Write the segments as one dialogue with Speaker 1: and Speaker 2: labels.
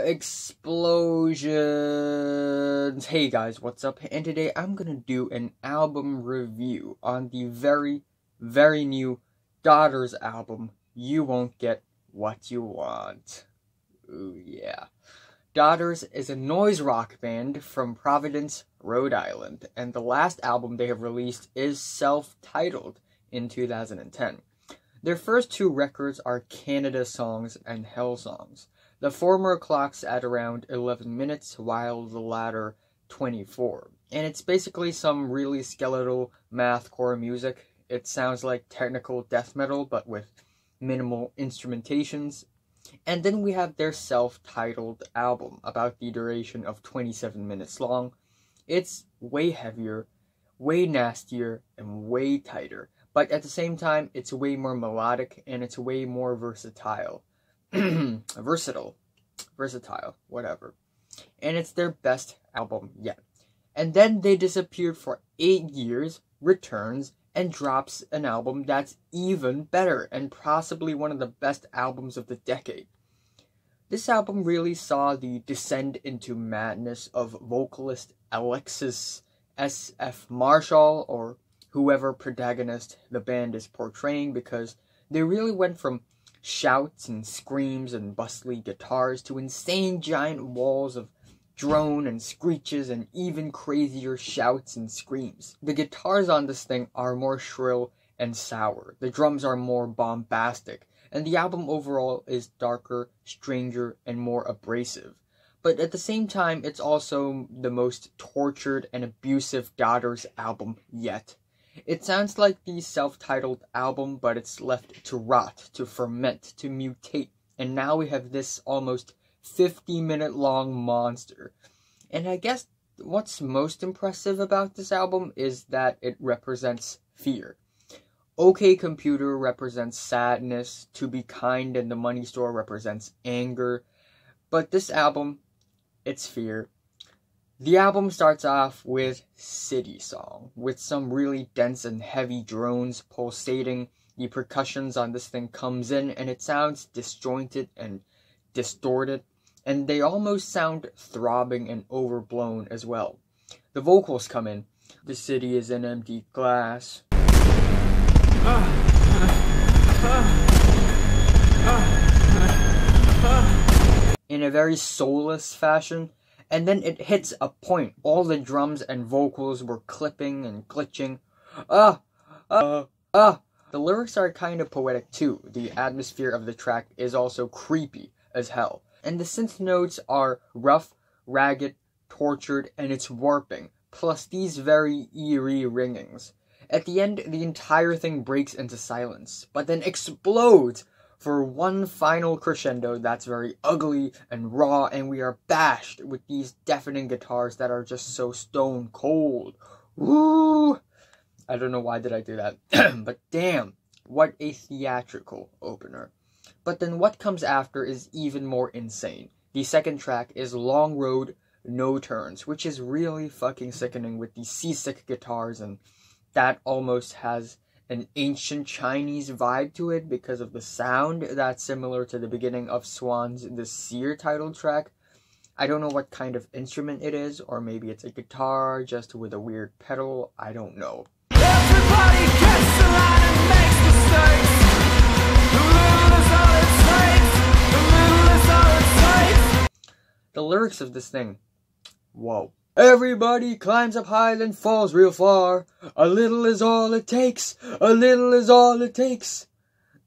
Speaker 1: Explosions! Hey guys, what's up? And today I'm gonna do an album review on the very, very new Daughters album, You Won't Get What You Want. Ooh yeah. Daughters is a noise rock band from Providence, Rhode Island, and the last album they have released is self-titled in 2010. Their first two records are Canada Songs and Hell Songs. The former clocks at around 11 minutes, while the latter 24. And it's basically some really skeletal mathcore music. It sounds like technical death metal, but with minimal instrumentations. And then we have their self-titled album, about the duration of 27 minutes long. It's way heavier, way nastier, and way tighter. But at the same time, it's way more melodic, and it's way more versatile. Versatile, whatever. And it's their best album yet. And then they disappeared for 8 years, returns, and drops an album that's even better, and possibly one of the best albums of the decade. This album really saw the descend into madness of vocalist Alexis S.F. Marshall, or whoever protagonist the band is portraying, because they really went from shouts and screams and bustly guitars to insane giant walls of drone and screeches and even crazier shouts and screams. The guitars on this thing are more shrill and sour. The drums are more bombastic, and the album overall is darker, stranger, and more abrasive. But at the same time, it's also the most tortured and abusive Daughters album yet. It sounds like the self-titled album, but it's left to rot, to ferment, to mutate, and now we have this almost 50-minute long monster. And I guess what's most impressive about this album is that it represents fear. OK Computer represents sadness, To Be Kind and The Money Store represents anger, but this album, it's fear. The album starts off with City Song, with some really dense and heavy drones pulsating. The percussions on this thing comes in, and it sounds disjointed and distorted, and they almost sound throbbing and overblown as well. The vocals come in. The city is an empty glass. In a very soulless fashion. And then it hits a point. All the drums and vocals were clipping and glitching. The lyrics are kind of poetic too. The atmosphere of the track is also creepy as hell. And the synth notes are rough, ragged, tortured, and it's warping. Plus these very eerie ringings. At the end, the entire thing breaks into silence, but then explodes for one final crescendo that's very ugly and raw, and we are bashed with these deafening guitars that are just so stone cold. Woo! I don't know why did I do that, but damn, what a theatrical opener. But then what comes after is even more insane. The second track is Long Road, No Turns, which is really fucking sickening with the seasick guitars, and that almost has an ancient Chinese vibe to it because of the sound that's similar to the beginning of Swan's The Seer title track. I don't know what kind of instrument it is, or maybe it's a guitar just with a weird pedal, I don't know.
Speaker 2: Everybody gets the line and makes mistakes. The little is all it takes. The little is all it takes.
Speaker 1: The lyrics of this thing, whoa. Everybody climbs up Highland Falls real far. A little is all it takes. A little is all it takes.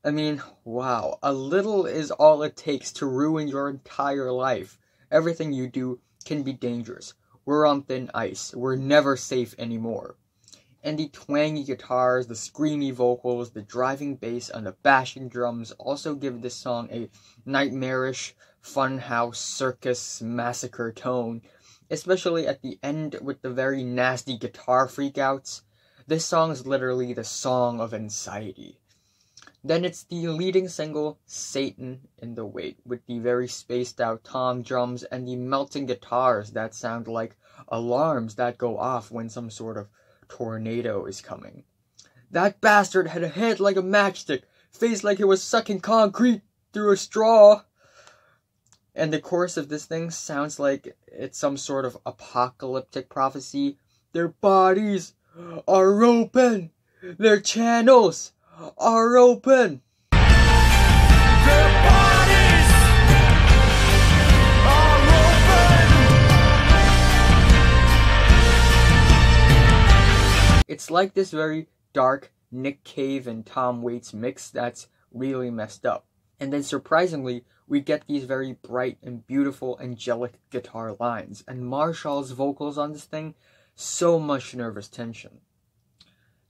Speaker 1: I mean, wow. A little is all it takes to ruin your entire life. Everything you do can be dangerous. We're on thin ice. We're never safe anymore. And the twangy guitars, the screamy vocals, the driving bass, and the bashing drums also give this song a nightmarish, funhouse, circus, massacre tone. Especially at the end with the very nasty guitar freakouts. This song is literally the song of anxiety. Then it's the leading single, Satan in the Wait, with the very spaced out tom drums and the melting guitars that sound like alarms that go off when some sort of tornado is coming. That bastard had a head like a matchstick, face like it was sucking concrete through a straw. And the chorus of this thing sounds like it's some sort of apocalyptic prophecy. Their bodies are open. Their channels are open.
Speaker 2: Their bodies are open.
Speaker 1: It's like this very dark Nick Cave and Tom Waits mix that's really messed up. And then surprisingly, we get these very bright and beautiful angelic guitar lines. And Marshall's vocals on this thing, so much nervous tension.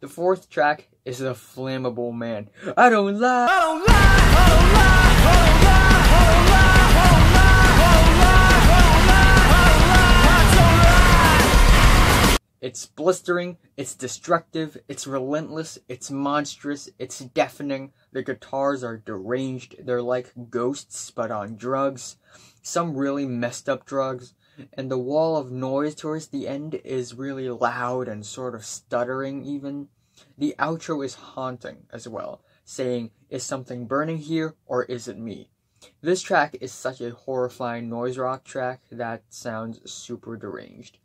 Speaker 1: The fourth track is The Flammable Man. I don't lie.
Speaker 2: I don't lie. I don't lie. I don't lie. I don't lie. I don't lie. I don't lie.
Speaker 1: It's blistering, it's destructive, it's relentless, it's monstrous, it's deafening. The guitars are deranged, they're like ghosts but on drugs. Some really messed up drugs. And the wall of noise towards the end is really loud and sort of stuttering even. The outro is haunting as well, saying, is something burning here or is it me? This track is such a horrifying noise rock track that sounds super deranged.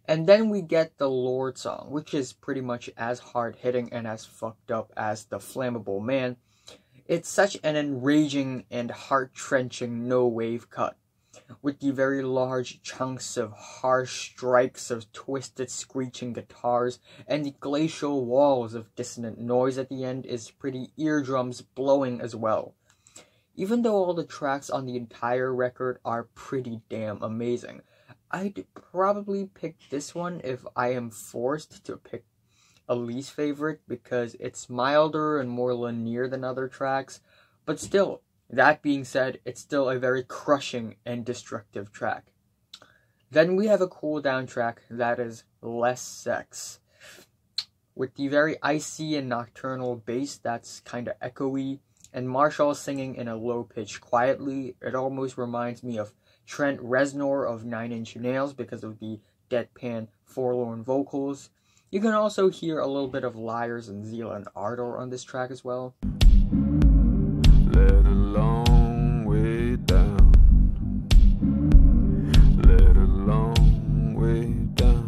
Speaker 1: And then we get the Lord song, which is pretty much as hard-hitting and as fucked up as The Flammable Man. It's such an enraging and heart-trenching no-wave cut, with the very large chunks of harsh strikes of twisted screeching guitars, and the glacial walls of dissonant noise at the end is pretty eardrums blowing as well. Even though all the tracks on the entire record are pretty damn amazing, I'd probably pick this one if I am forced to pick a least favorite because it's milder and more linear than other tracks. But still, that being said, it's still a very crushing and destructive track. Then we have a cool down track that is Less Sex, with the very icy and nocturnal bass that's kind of echoey, and Marshall singing in a low pitch quietly. It almost reminds me of Trent Reznor of Nine Inch Nails because of the deadpan, forlorn vocals. You can also hear a little bit of Liars and Zeal and Ardor on this track as well.
Speaker 2: Let a long way down. Let a long way down.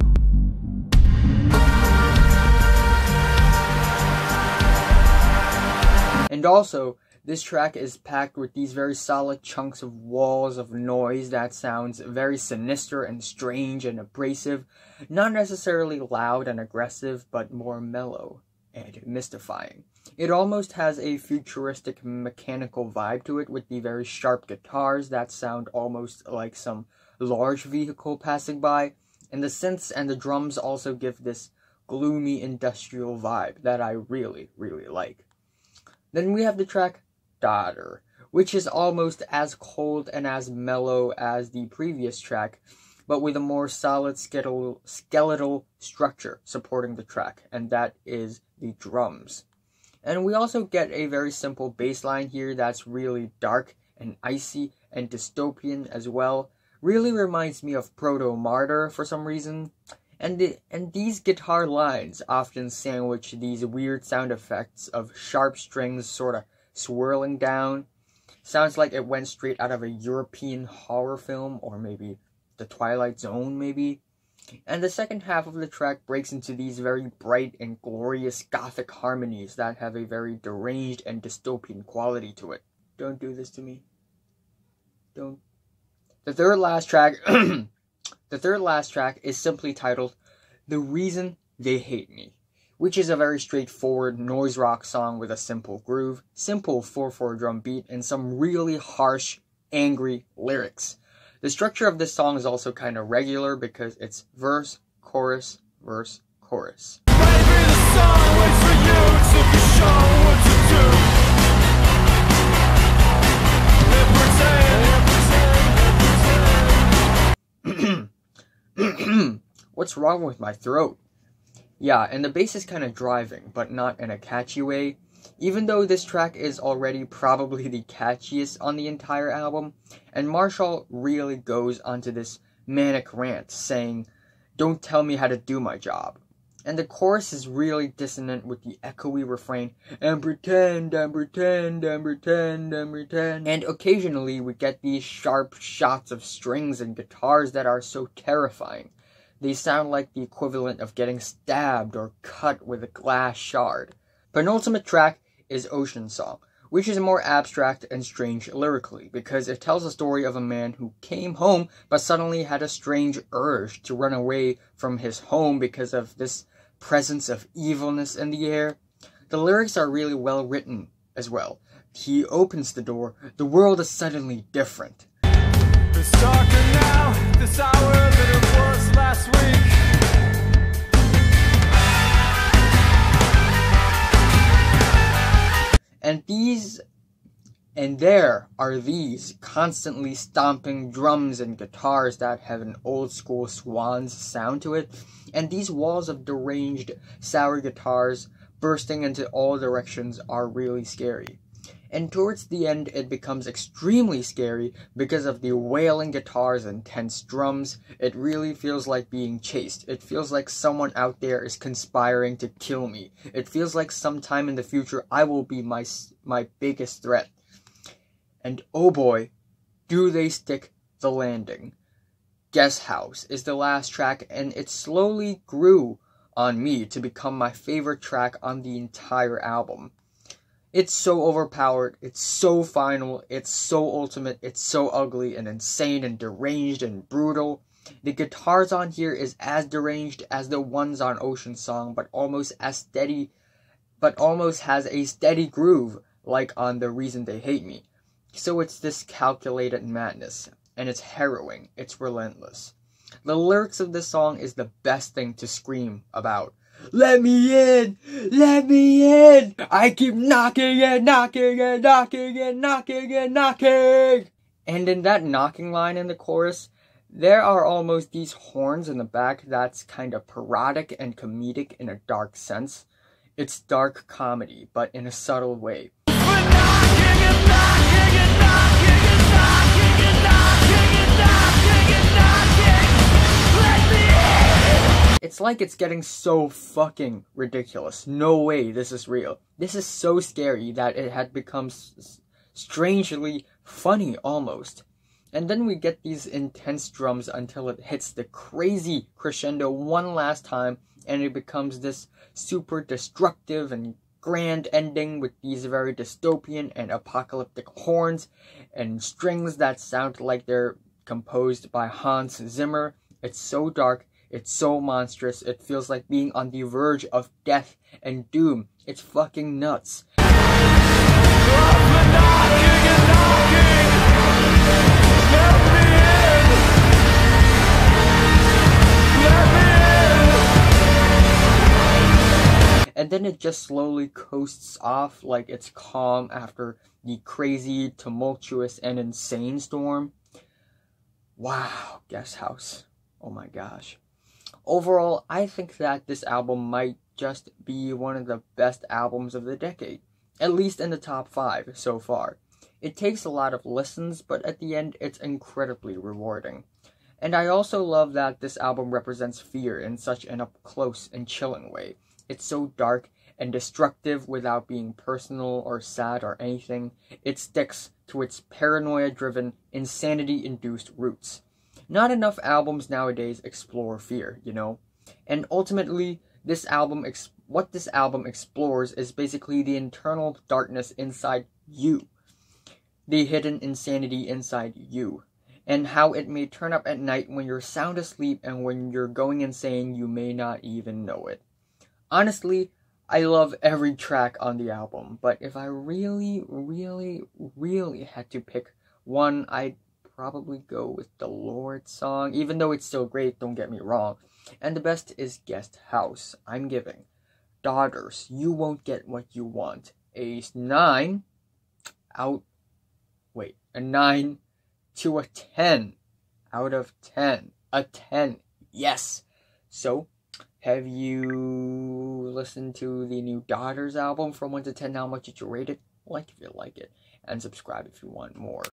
Speaker 1: And also, this track is packed with these very solid chunks of walls of noise that sounds very sinister and strange and abrasive, not necessarily loud and aggressive, but more mellow and mystifying. It almost has a futuristic mechanical vibe to it with the very sharp guitars that sound almost like some large vehicle passing by, and the synths and the drums also give this gloomy industrial vibe that I really, really like. Then we have the track Dadar, which is almost as cold and as mellow as the previous track, but with a more solid skeletal structure supporting the track, and that is the drums. And we also get a very simple bass line here that's really dark and icy and dystopian as well. Really reminds me of Proto Martyr for some reason. And these guitar lines often sandwich these weird sound effects of sharp strings sort of swirling down. Sounds like it went straight out of a European horror film, or maybe The Twilight Zone, maybe. And the second half of the track breaks into these very bright and glorious gothic harmonies that have a very deranged and dystopian quality to it. Don't do this to me. Don't. The third last track is simply titled The Reason They Hate Me, which is a very straightforward noise rock song with a simple groove, simple 4/4 drum beat, and some really harsh, angry lyrics. The structure of this song is also kind of regular because it's verse, chorus, verse, chorus.
Speaker 2: Maybe the sun waits for you to be shown what to do.
Speaker 1: What's wrong with my throat? Yeah, and the bass is kind of driving, but not in a catchy way. Even though this track is already probably the catchiest on the entire album, and Marshall really goes onto this manic rant saying, "Don't tell me how to do my job." And the chorus is really dissonant with the echoey refrain, and pretend, and pretend, and pretend, and pretend. And occasionally we get these sharp shots of strings and guitars that are so terrifying. They sound like the equivalent of getting stabbed or cut with a glass shard. Penultimate track is Ocean Song, which is more abstract and strange lyrically, because it tells a story of a man who came home but suddenly had a strange urge to run away from his home because of this presence of evilness in the air. The lyrics are really well written as well. He opens the door, the world is suddenly different.
Speaker 2: It's darker now, this hour than it was last week.
Speaker 1: And there are these constantly stomping drums and guitars that have an old school Swans sound to it, and these walls of deranged, sour guitars bursting into all directions are really scary. And towards the end it becomes extremely scary because of the wailing guitars and tense drums. It really feels like being chased. It feels like someone out there is conspiring to kill me. It feels like sometime in the future I will be my biggest threat. And oh boy, do they stick the landing. Guest House is the last track, and it slowly grew on me to become my favorite track on the entire album. It's so overpowered, it's so final, it's so ultimate, it's so ugly and insane and deranged and brutal. The guitars on here is as deranged as the ones on Ocean Song, but almost has a steady groove like on The Reason They Hate Me. So it's this calculated madness, and it's harrowing, it's relentless. The lyrics of this song is the best thing to scream about. Let me in! Let me in! I keep knocking and knocking and knocking and knocking and knocking! And in that knocking line in the chorus, there are almost these horns in the back that's kind of parodic and comedic in a dark sense. It's dark comedy, but in a subtle way. It's like it's getting so fucking ridiculous. No way this is real. This is so scary that it had become strangely funny almost. And then we get these intense drums until it hits the crazy crescendo one last time, and it becomes this super destructive and grand ending with these very dystopian and apocalyptic horns and strings that sound like they're composed by Hans Zimmer. It's so dark, it's so monstrous, it feels like being on the verge of death and doom. It's fucking nuts. And then it just slowly coasts off like it's calm after the crazy, tumultuous, and insane storm. Wow, Guest House. Oh my gosh. Overall, I think that this album might just be one of the best albums of the decade. At least in the top 5 so far. It takes a lot of listens, but at the end, it's incredibly rewarding. And I also love that this album represents fear in such an up-close and chilling way. It's so dark and destructive without being personal or sad or anything. It sticks to its paranoia-driven, insanity-induced roots. Not enough albums nowadays explore fear, you know? And ultimately, what this album explores is basically the internal darkness inside you. The hidden insanity inside you. And how it may turn up at night when you're sound asleep and when you're going insane, you may not even know it. Honestly, I love every track on the album, but if I really, really, really had to pick one, I'd probably go with the Lord song, even though it's still great, don't get me wrong. And the best is Guest House. I'm giving Daughters, You Won't Get What You Want a 9 to a 10 out of 10. A 10, yes. So, have you listened to the new Daughters album from 1 to 10? How much did you rate it? Like if you like it, and subscribe if you want more.